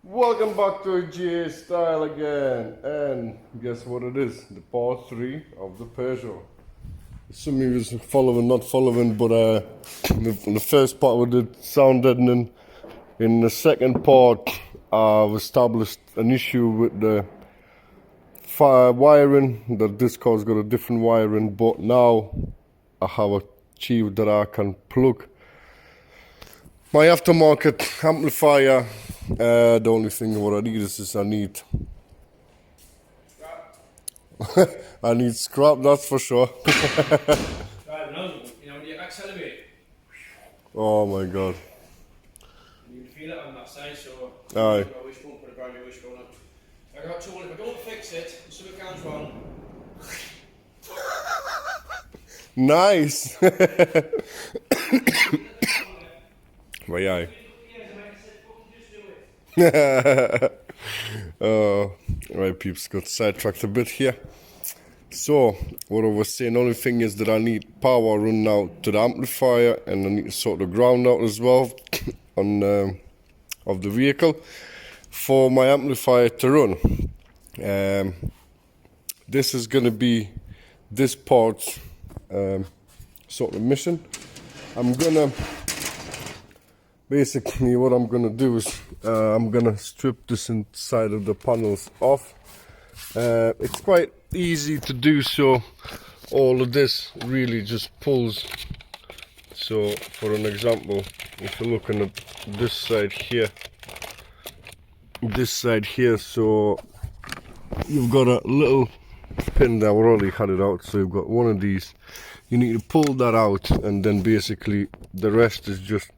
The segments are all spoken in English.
Welcome back to GA Style again, and guess what it is? The part 3 of the Peugeot. Some of you is following, not following, but in the first part we did sound deadening. In the second part, I've established an issue with the wiring, that this car's got a different wiring, but now I have achieved that I can plug my aftermarket amplifier. The only thing what I need is I need I need scrap, that's for sure. Right, no, when you accelerate, Oh my god. you can feel it on that side, so Aye. I wish won't put a brand new wishbone on. I got told if I don't fix it, and something goes wrong. Nice. Right, aye. Right, peeps, got sidetracked a bit here. So, what I was saying, the only thing is that I need power run out to the amplifier, and I need to sort the ground out as well on of the vehicle for my amplifier to run. This is going to be this part's sort of mission. I'm gonna basically what I'm gonna do is I'm gonna strip this inside of the panels off. It's quite easy to do, so all of this really just pulls. So for an example, if you're looking at this side here, so you've got a little pin there. We already had it out, so you've got one of these. You need to pull that out, and then basically the rest is just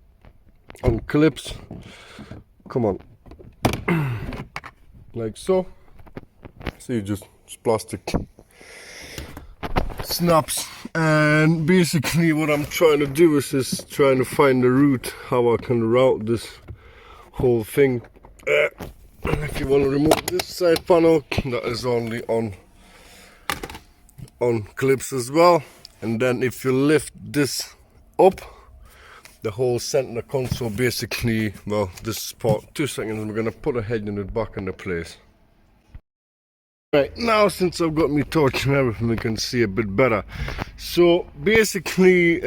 on clips. Come on. Like so. See, just plastic snaps, and basically what I'm trying to do is trying to find the route how I can route this whole thing. If you want to remove this side panel, that is only on clips as well. And then if you lift this up, the whole center console basically, well, this part, 2 seconds, we're going to put a head in it back into place. Right, now since I've got my torch and everything, we can see a bit better. So basically,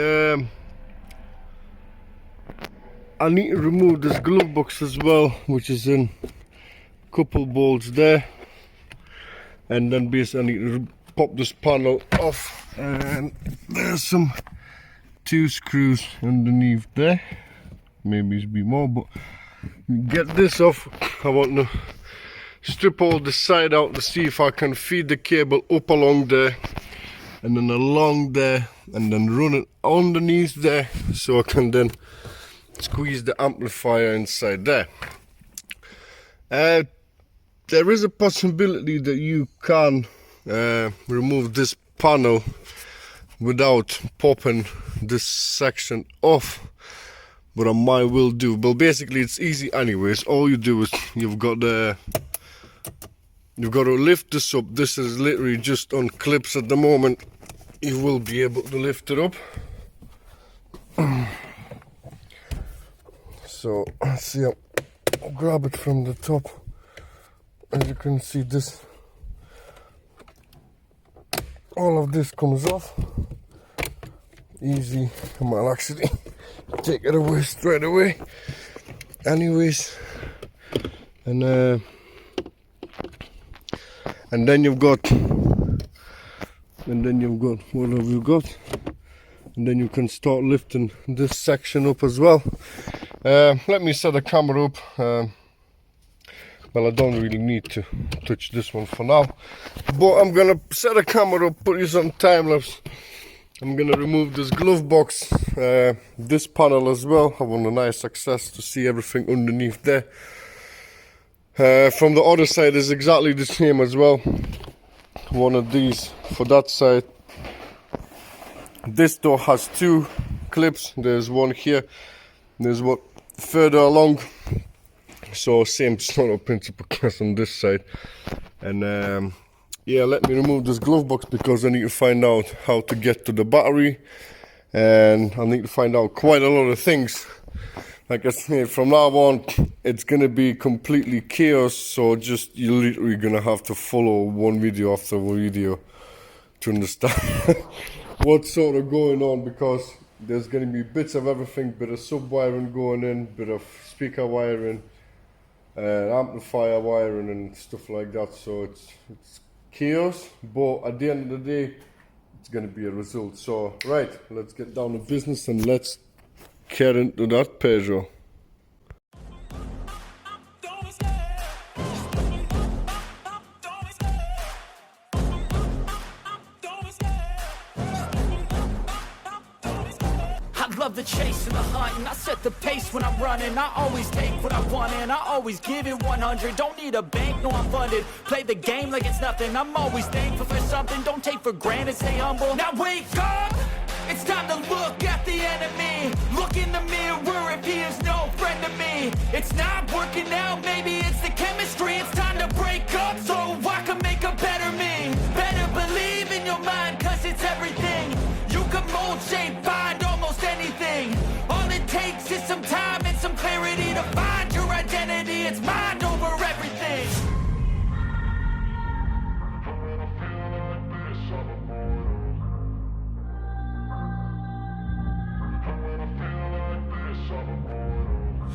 I need to remove this glove box as well, which is in a couple bolts there. And then basically I need to pop this panel off, and there's some 2 screws underneath there. Maybe it's be more, but get this off. I want to strip all the side out to see if I can feed the cable up along there, and then along there, and then run it underneath there, so I can then squeeze the amplifier inside there. There is a possibility that you can remove this panel without popping this section off, but I might will do. But basically it's easy anyways. All you do is you've got to lift this up. This is literally just on clips at the moment. You will be able to lift it up. So let's see, I'll grab it from the top. As you can see, this, all of this comes off easy. I might actually take it away straight away anyways. And then you've got what have you got? And then you can start lifting this section up as well. Let me set the camera up. Well, I don't really need to touch this one for now, but I'm gonna set the camera up, put this on time lapse. I'm gonna remove this glove box, this panel as well. I want a nice access to see everything underneath there. From the other side is exactly the same as well. One of these for that side. This door has 2 clips. There's one here, there's one further along. So same sort of principle as on this side. And yeah, let me remove this glove box because I need to find out how to get to the battery, and I need to find out quite a lot of things like I say, from now on, it's gonna be completely chaos. So just you're literally gonna have to follow one video after one video to understand what's sort of going on, because there's gonna be bits of everything, bit of sub wiring going in, bit of speaker wiring, amplifier wiring and stuff like that. So it's chaos, but at the end of the day, it's gonna be a result. So right, let's get down to business and let's get into that Peugeot. Love the chase and the hunt, and I set the pace when I'm running. I always take what I want and I always give it 100. Don't need a bank, no I'm funded. Play the game like it's nothing. I'm always thankful for something. Don't take for granted, stay humble. Now wake up, it's time to look at the enemy. Look in the mirror if he is no friend to me. It's not working out, maybe it's the chemistry. It's time to break up so I can make a better me. Better believe in your mind, cause it's everything. You can mold, shape, find almost anything. All it takes is some time and some clarity to find your identity. It's mind over everything.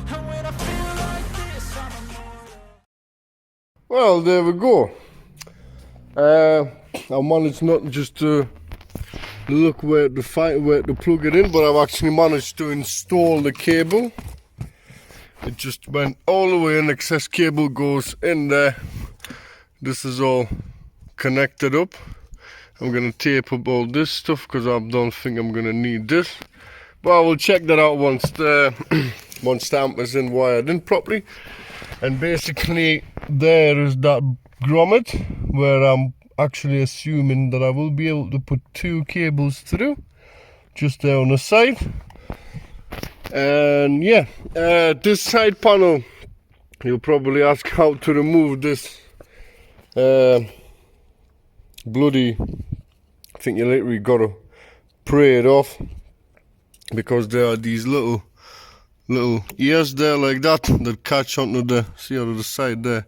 And when I feel like this, I'm immortal. Well, there we go. I managed not just to look where to plug it in, but I've actually managed to install the cable. It just went all the way in. Excess cable goes in there. This is all connected up. I'm gonna tape up all this stuff because I don't think I'm gonna need this, but I will check that out once the once the amp is in, wired in properly. And basically there is that grommet where I'm actually assuming that I will be able to put two cables through, just there on the side. And yeah, this side panel, you'll probably ask how to remove this bloody, I think you literally gotta pry it off, because there are these little ears there like that catch onto the, see on the side there.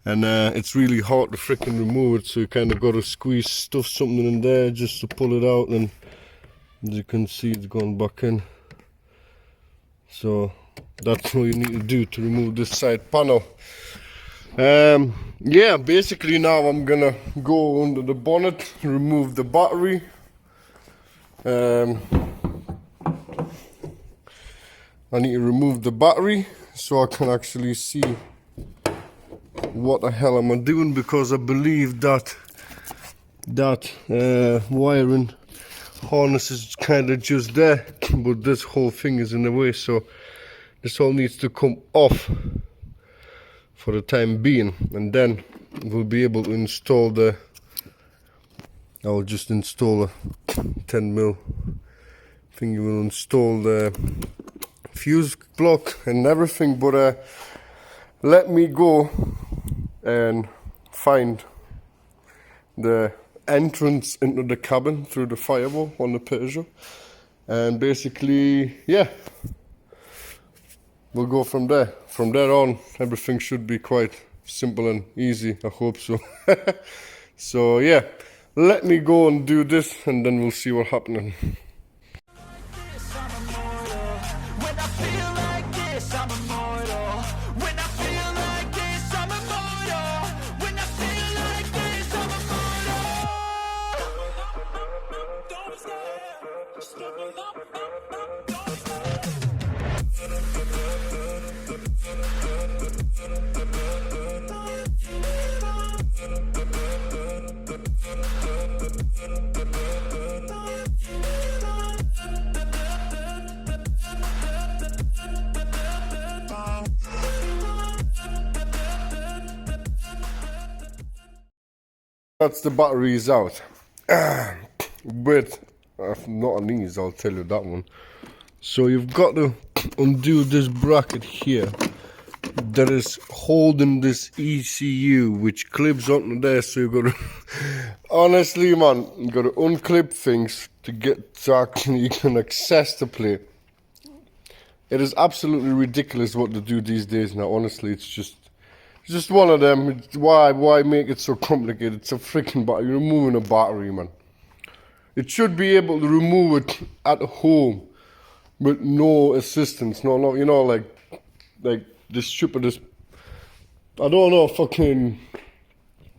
And it's really hard to freaking remove it, so you kind of got to squeeze something in there just to pull it out, and as you can see it's gone back in. So that's what you need to do to remove this side panel. Yeah, basically now I'm gonna go under the bonnet, remove the battery. I need to remove the battery so I can actually see what the hell am I doing, because I believe that wiring harness is kind of just there, but this whole thing is in the way, so this all needs to come off for the time being, and then we'll be able to install I'll just install a 10mm thing. We'll install the fuse block and everything, but let me go and find the entrance into the cabin through the firewall on the Peugeot, and basically, yeah, we'll go from there. From there on, everything should be quite simple and easy, I hope so. So yeah, let me go and do this, and then we'll see what's happening. That's the batteries out. But not an ease, I'll tell you that one. So you've got to undo this bracket here that is holding this ECU, which clips onto there. So you've got to honestly, man, you got to unclip things to get to actually you can access the plate. It is absolutely ridiculous what they do these days now. Honestly, it's just one of them. Why make it so complicated? It's a freaking battery. You're removing a battery, man. It should be able to remove it at home with no assistance. No, you know, like the stupidest. I don't know, fucking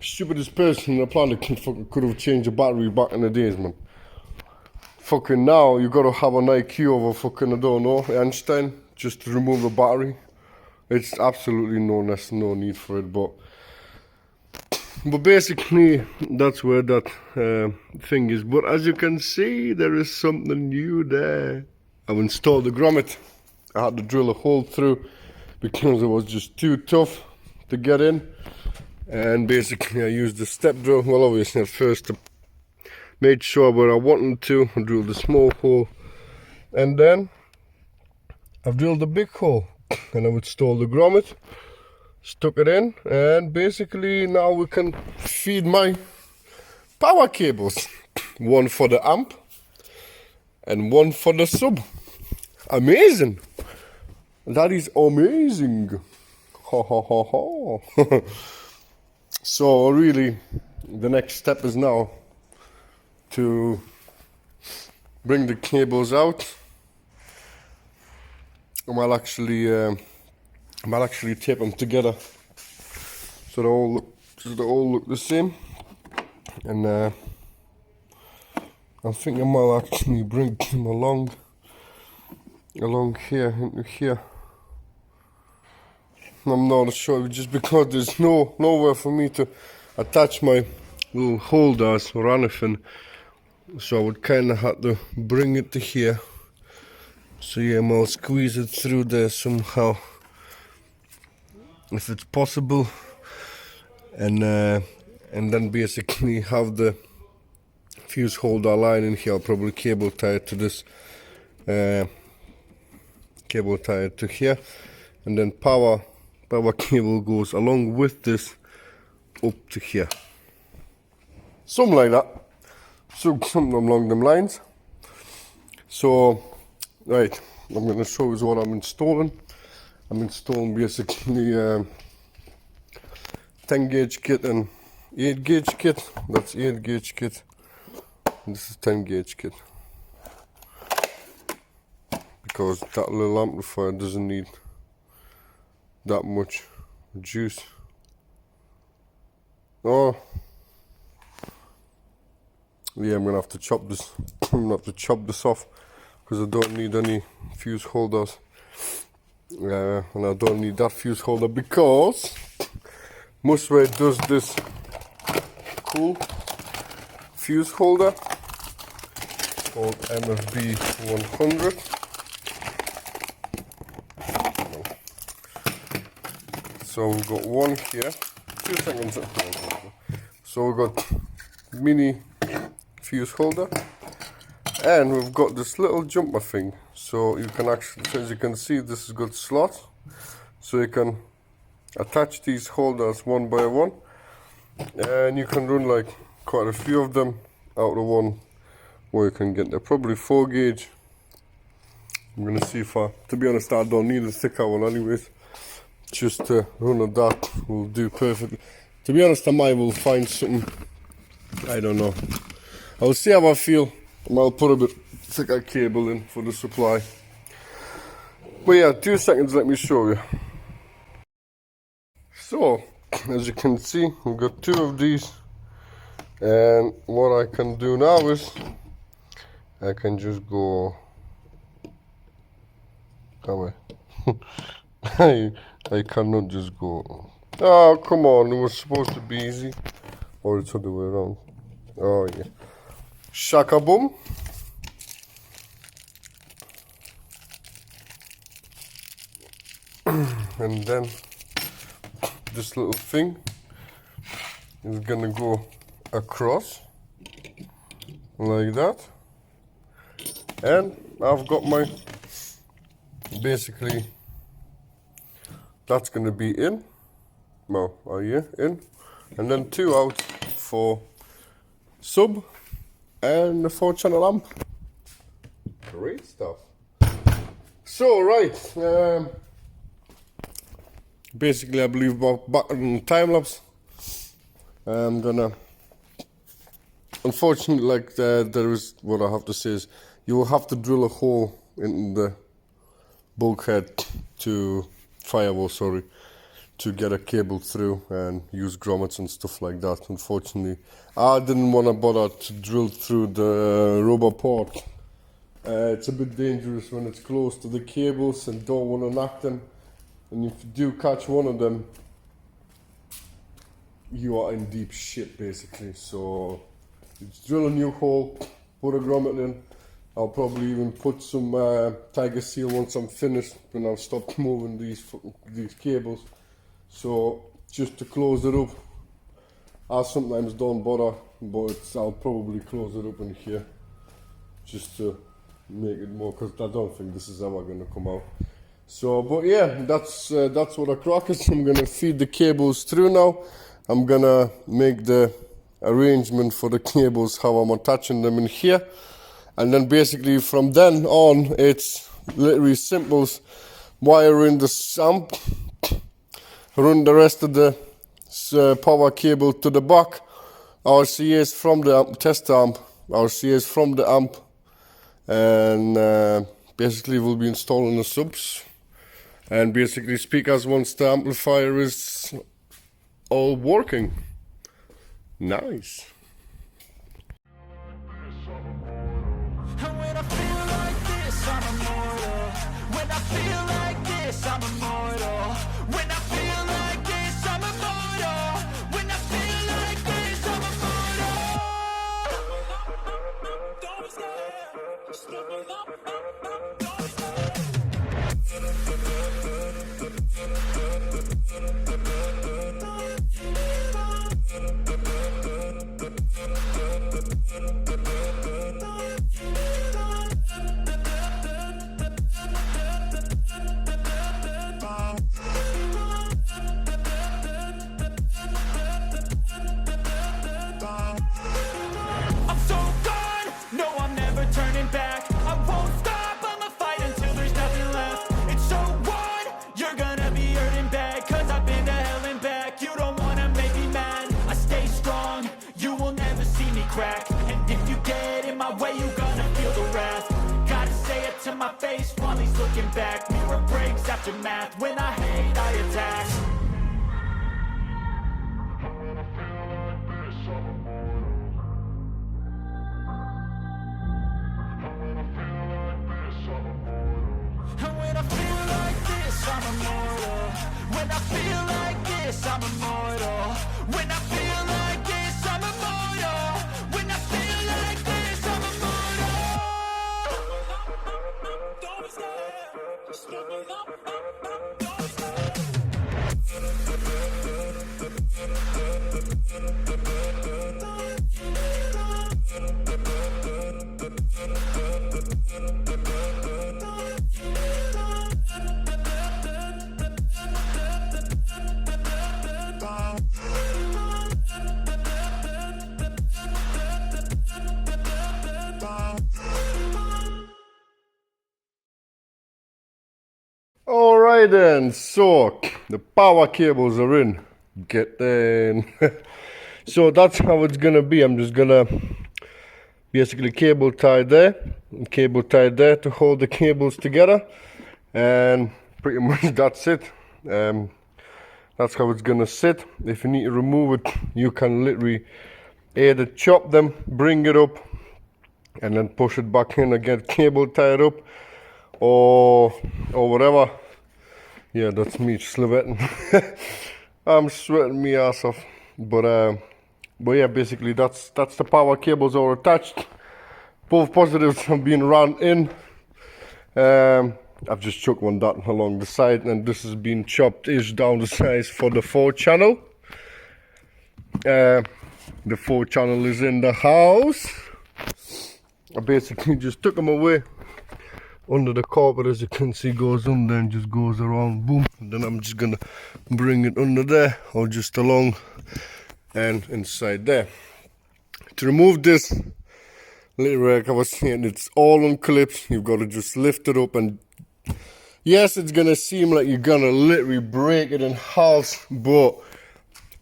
stupidest person on the planet could have changed a battery back in the days, man. Fucking now you gotta have an IQ of a fucking, I don't know, Einstein just to remove the battery. It's absolutely no need for it, but basically that's where that thing is. But as you can see, there is something new there. I've installed the grommet. I had to drill a hole through because it was just too tough to get in, and basically I used the step drill. Well, obviously at first I made sure where I wanted to, I drilled a small hole, and then I've drilled a big hole, and I've installed the grommet, stuck it in, and basically now we can feed my power cables. One for the amp and one for the sub. Amazing! That is amazing! Ha ha ha ha! So really, the next step is now to bring the cables out. I might actually tape them together so they all look the same. And I think I might actually bring them along here into here. I'm not sure, just because there's nowhere for me to attach my little holders or anything, so I would kind of have to bring it to here. So yeah, I'll squeeze it through there somehow, if it's possible, and then basically have the fuse holder line in here. I'll probably cable tie it to this, cable tie it to here, and then power cable goes along with this up to here. Something like that. So something along them lines. So right, I'm going to show you what I'm installing. I'm installing basically 10 gauge kit and 8 gauge kit. That's 8 gauge kit. And this is 10 gauge kit. Because that little amplifier doesn't need that much juice. Oh, yeah, I'm gonna have to chop this. I'm gonna have to chop this off because I don't need any fuse holders. And I don't need that fuse holder because Musway does this cool fuse holder called MFB 100. So we've got one here. 2 seconds. So we've got mini fuse holder, and we've got this little jumper thing. So you can actually, as you can see, this has got slots, so you can attach these holders one by one, and you can run like quite a few of them out of one where you can get there. Probably 4 gauge. I'm gonna see if to be honest, I don't need a thicker one anyways. Just to run of that will do perfectly. To be honest, I might will find something, I don't know. I'll see how I feel. I'll put a bit thicker cable in for the supply. But yeah, 2 seconds, let me show you. So, as you can see, we've got 2 of these. And what I can do now is, I can just go that way. I cannot just go. Oh, come on, it was supposed to be easy. Or it's the other way around. Oh, yeah. Shaka boom. And then this little thing is gonna go across like that. And I've got my, basically, that's gonna be in. Well, yeah, in. And then 2 out for sub and the 4-channel amp. Great stuff. So right, basically I believe back in time lapse. I'm gonna, unfortunately, like there is, what I have to say is you will have to drill a hole in the bulkhead to firewall, sorry, to get a cable through and use grommets and stuff like that. Unfortunately, I didn't want to bother to drill through the rubber port. It's a bit dangerous when it's close to the cables and don't want to knock them. And if you do catch one of them, you are in deep shit basically. So just drill a new hole, put a grommet in. I'll probably even put some tiger seal once I'm finished, and I'll stop moving these cables. So just to close it up, I sometimes don't bother, but I'll probably close it up in here just to make it more, because I don't think this is ever going to come out. So, but yeah, that's what the crack is. I'm gonna feed the cables through now. I'm gonna make the arrangement for the cables, how I'm attaching them in here. And then basically from then on, it's literally simple. Wire in the amp, run the rest of the power cable to the back. RCA's from the amp, test amp, RCA's from the amp. And basically we'll be installing the subs. And basically speakers once the amplifier is all working. Nice. And when I feel like this, I'm immortal. When I feel like this, I'm immortal. When I feel like this, I'm immortal. When I feel like this, I'm immortal. Don't be scared. Just look me up. Don't be scared. I'm so gone, no I'm never turning back. I won't stop, I'ma fight until there's nothing left. It's so on, you're gonna be hurting bad, cause I've been to hell and back. You don't wanna make me mad, I stay strong, you will never see me crack. And if you get in my way, you're gonna feel the wrath. Gotta say it to my face while he's looking back. Mirror breaks after math, when I hate I attack. And when I feel like this, I'm immortal. When I feel like this, I'm immortal. When I feel like this, I'm immortal. When I feel like this, I'm immortal. Don't be scared. Just look me up. Don't be scared. Alright then, so the power cables are in. Get in. So that's how it's gonna be. I'm just gonna basically cable tie there, and cable tie there to hold the cables together, and pretty much that's it. That's how it's gonna sit. If you need to remove it, you can literally either chop them, bring it up, and then push it back in and get cable tied up, or whatever. Yeah, that's me sweating. I'm sweating me ass off. But yeah, basically that's the power cables all attached. Both positives have been run in. I've just chucked one down along the side, and this has been chopped-ish down the size for the 4-channel. The 4-channel is in the house. I basically just took them away under the carpet, as you can see, goes under and just goes around, boom. And then I'm just gonna bring it under there, or just along and inside there. To remove this, literally like I was saying, it's all on clips. You've got to just lift it up and Yes, it's gonna seem like you're gonna literally break it in half, but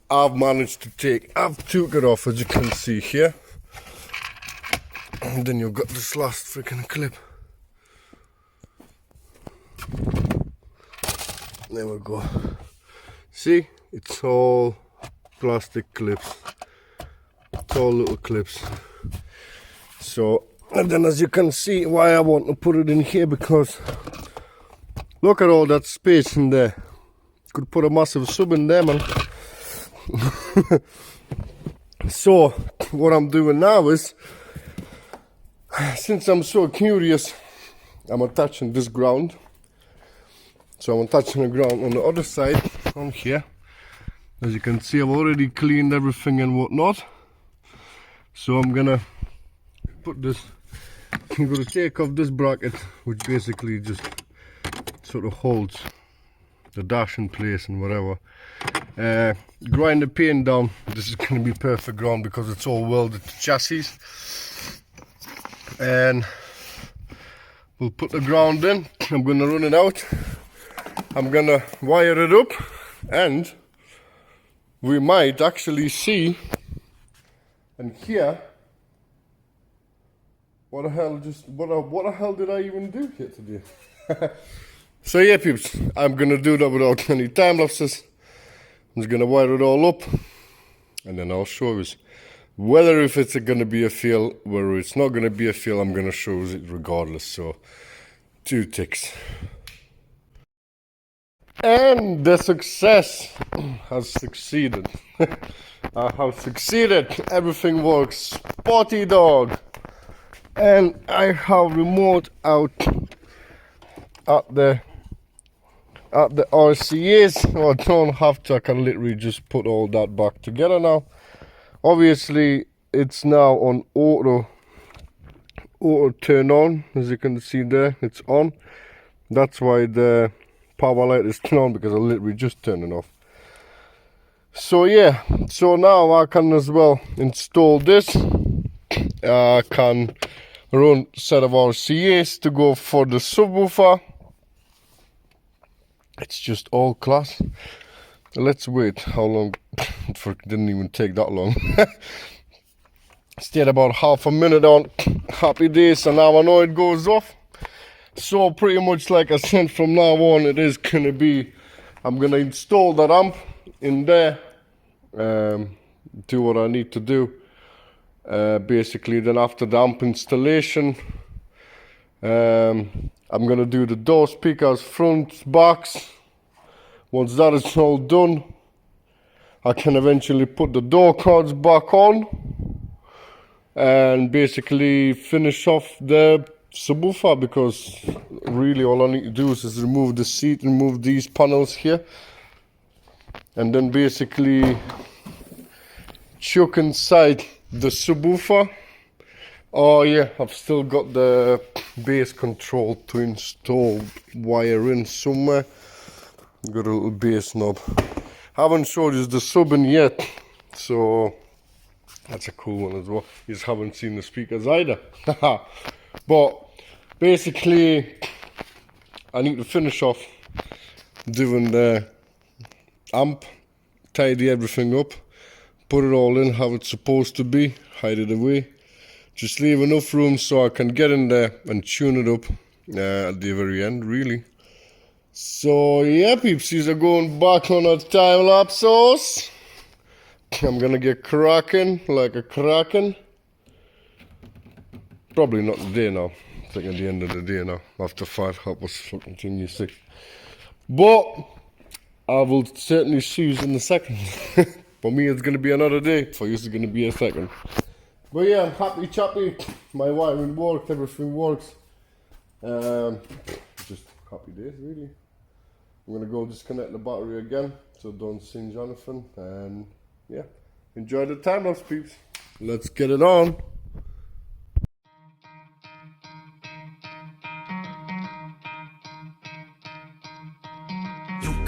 I've managed to I've took it off, as you can see here. And then you've got this last freaking clip. There we go. See, it's all plastic clips. It's all little clips. So, and then as you can see, why I want to put it in here, because look at all that space in there. Could put a massive sub in there, man. So, what I'm doing now is, since I'm so curious, I'm attaching this ground. So I'm attaching the ground on the other side, on here. As you can see, I've already cleaned everything and whatnot. So I'm gonna put this, I'm gonna take off this bracket, which basically just sort of holds the dash in place and whatever. Grind the paint down. This is gonna be perfect ground because it's all welded to chassis. And we'll put the ground in. I'm gonna run it out. I'm gonna wire it up, and we might actually see and hear what the hell did I even do here today? So yeah, peeps, I'm gonna do that without any time lapses. I'm just gonna wire it all up, and then I'll show you whether if it's gonna be a fail, whether it's not gonna be a fail. I'm gonna show you it regardless. So 2 ticks. And the success has succeeded. I have succeeded. Everything works spotty dog. And I have remote out at the RCAs. Oh, I don't have to. I can literally just put all that back together now. Obviously, it's now on auto turn on. As you can see there, it's on. That's why the power light is turned on, because I literally just turned it off. So yeah, so now I can as well install this. I can run a set of RCAs to go for the subwoofer. It's just all class. Let's wait. How long? It didn't even take that long. Stayed about half a minute on. Happy days, and now I know it goes off. So pretty much like I said, from now on it is gonna be, I'm gonna install that amp in there, do what I need to do. Basically then after the amp installation, I'm gonna do the door speakers, front, backs. Once that is all done, I can eventually put the door cards back on and basically finish off the subwoofer, because really all I need to do is remove the seat, remove these panels here, and then basically chuck inside the subwoofer. Oh yeah, I've still got the bass control to install, wire in somewhere. Got a little bass knob. Haven't showed you the sub in yet, so that's a cool one as well. You just haven't seen the speakers either. But basically, I need to finish off doing the amp, tidy everything up, put it all in how it's supposed to be, hide it away. Just leave enough room so I can get in there and tune it up at the very end, really. So yeah, peeps, these are going back on a time lapse sauce. I'm gonna get cracking like a kraken. Probably not today now. It's like at the end of the day now. After 5, that was fucking thing you 6. But I will certainly see you in a second. For me, it's gonna be another day. For you, it's gonna be a second. But yeah, I'm happy chappy. My wiring worked, everything works. Just happy days, really. I'm gonna go disconnect the battery again, so don't singe anything. And yeah, enjoy the time lapse, peeps. Let's get it on.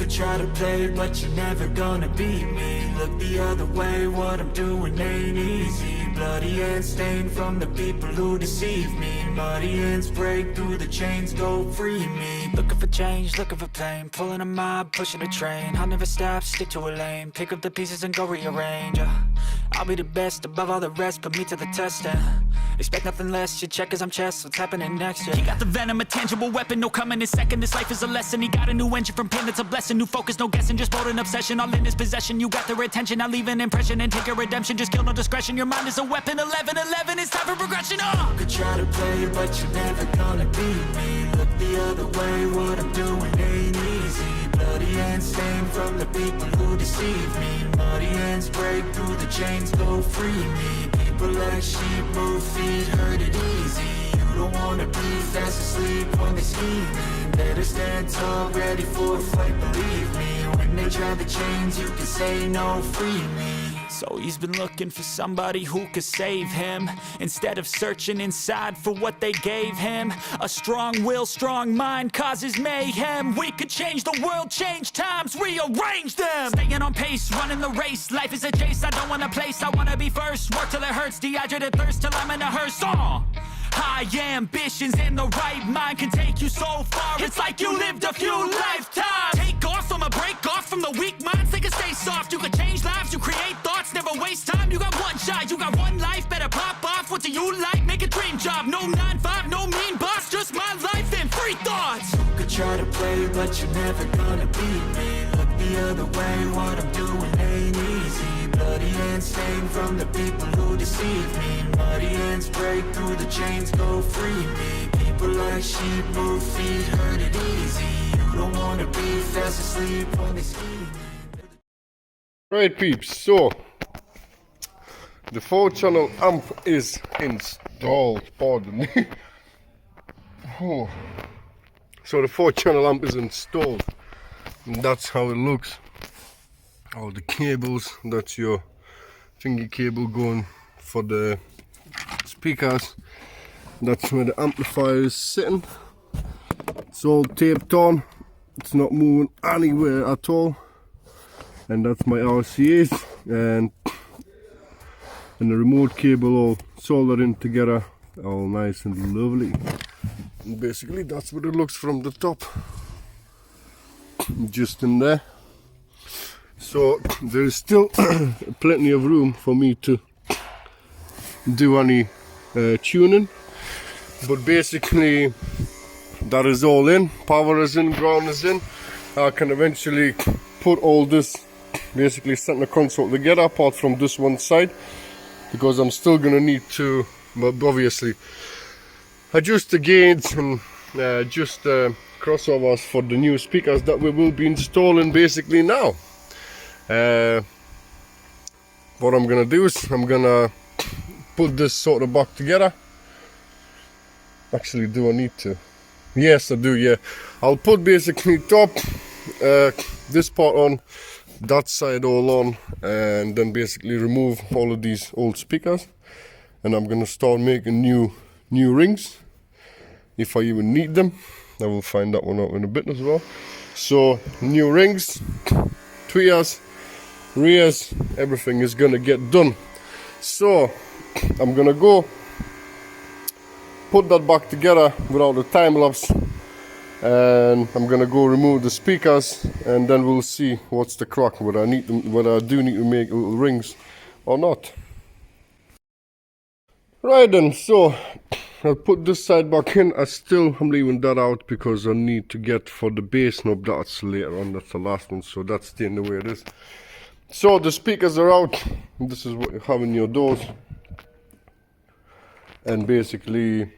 Try to play, but you're never gonna beat me. Look the other way, what I'm doing ain't easy. Bloody hands stained from the people who deceive me. Muddy hands break through the chains, go free me. Looking for change, looking for pain, pulling a mob, pushing a train. I'll never stop, stick to a lane, pick up the pieces and go rearrange. I'll be the best above all the rest, put me to the test and expect nothing less. You check as I'm chess, what's happening next? Yeah. He got the venom, a tangible weapon, no coming in second. This life is a lesson. He got a new engine from pain, that's a blessing. New focus, no guessing, just bold and obsession. All in his possession, you got their attention. I leave an impression and take a redemption. Just kill no discretion. Your mind is a weapon. 11-11, it's time for progression. You could try to play, but you're never gonna beat me. Look the other way, what I'm doing ain't easy. Bloody hands stained from the people who deceive me. Muddy hands break through the chains, go free me. People like sheep move feet, hurt it easy. You don't wanna be fast asleep when they scheming. Better stand tall, ready for a fight, believe me. When they try the chains, you can say no, free me. So he's been looking for somebody who could save him, instead of searching inside for what they gave him. A strong will, strong mind causes mayhem. We could change the world, change times, rearrange them. Staying on pace, running the race. Life is a chase, I don't want a place, I wanna be first. Work till it hurts, dehydrated thirst till I'm in a hearse. High ambitions and the right mind can take you so far. It's like you lived a few lifetimes. Take off, I'ma break off from the weak minds. They can stay soft, you can change lives, you create thoughts. Never waste time, you got one shot, you got one life. Better pop off, what do you like? Make a dream job, no 9-5, no mean boss. Just my life and free thoughts. You could try to play, but you're never gonna beat me. Look the other way, what I'm doing ain't easy. Bloody hands stained from the people who deceive me. Muddy hands break through the chains, go free me. People like sheep move feet, hurt it easy. You don't wanna be fast asleep when they scheme. Right peeps, so the 4-channel amp is installed, pardon me. Oh. So the 4-channel amp is installed and that's how it looks. All the cables, that's your thingy cable going for the speakers. That's where the amplifier is sitting. It's all taped on, it's not moving anywhere at all. And that's my RCAs and the remote cable all soldered in together, all nice and lovely. And basically that's what it looks from the top, just in there. So there is still plenty of room for me to do any tuning, but basically that is all in. Power is in, ground is in. I can eventually put all this basically center console together apart from this one side, because I'm still gonna need to obviously adjust the gains and adjust the crossovers for the new speakers that we will be installing basically now. What I'm gonna do is I'm gonna put this sort of back together. Actually, do I need to? Yes, I do, yeah. I'll put basically top this part on, that side all on, and then basically remove all of these old speakers, and I'm gonna start making new rings if I even need them. I will find that one out in a bit as well. So new rings, tweeters, rears, everything is gonna get done. So I'm gonna go put that back together without the time lapse, and I'm gonna go remove the speakers, and then we'll see what's the crack, whether I do need to make little rings or not. Right then, so I'll put this side back in. I'm leaving that out because I need to get for the bass knob. That's later on, that's the last one, so that's staying the way it is. So the speakers are out. This is what you have in your doors, and basically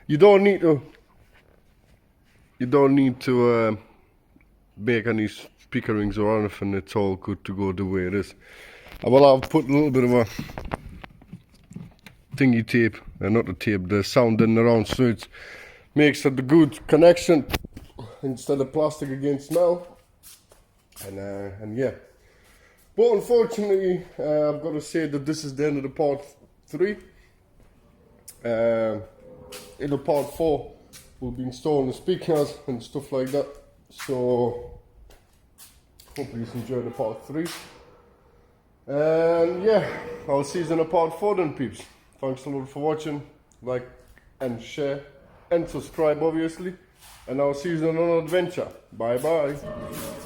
you don't need to make any speaker rings or anything. It's all good to go the way it is. Well, I've put a little bit of a thingy tape, not the tape, the sounding around, so it makes a good connection instead of plastic against now. And yeah, but unfortunately I've got to say that this is the end of the part 3. In the part 4 we'll be installing the speakers and stuff like that, so hopefully you enjoy the part 3. And yeah, I'll see you in a part 4 then, peeps. Thanks a lot for watching. Like and share and subscribe, obviously. And I'll see you in another adventure. Bye bye.